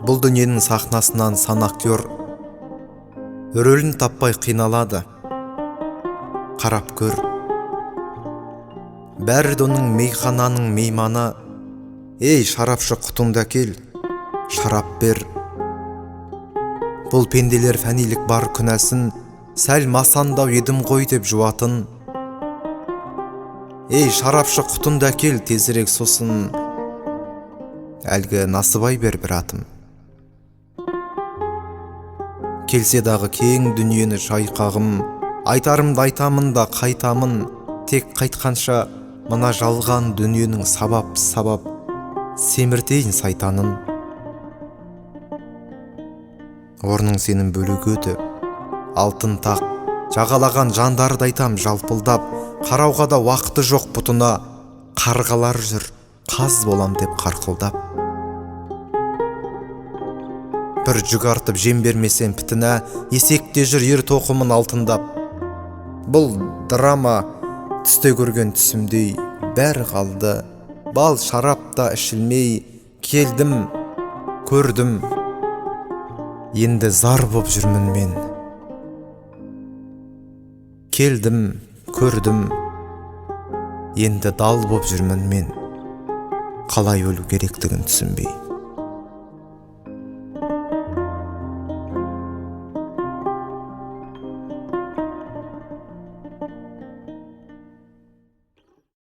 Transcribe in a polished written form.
Бұл дүниенің сахнасынан сан актер рөлін таппай қиналады. Қарап көр. Бәрі оның мейхананың мейманы. Ей, шарапшы, құтыңды әкел, шарап бер. Бұл пенделер фәнилік бар күнәсін сәл масандау едім ғой деп жуатын. Ей, шарапшы, құтыңды әкел, тезірек, сосын әлгі насыбай бер бір атым. Келсе дағы кең дүниені шайқағым, айтарымды айтамын да қайтамын, тек қайтқанша мына жалған дүниенің сабап семіртейін сайтанын. Орның сенің бөлігөді, алтын тақ, жағалаған жандарды айтам жалпылдап, қарауға да уақыты жоқ бұтына, қарғалар жүр, қаз болам деп қарқылдап. Бір жүк артып жем бермесем пітіна, есекте жүр ер тоқымын алтындап. Бұл драма түсте көрген түсімдей, бәрі қалды, бал шарапта ішілмей. Келдім, көрдім, енді зар боп жүрмін мен. Келдім, көрдім, енді дал боп жүрмін мен. Қалай өлу керектігін түсінбей.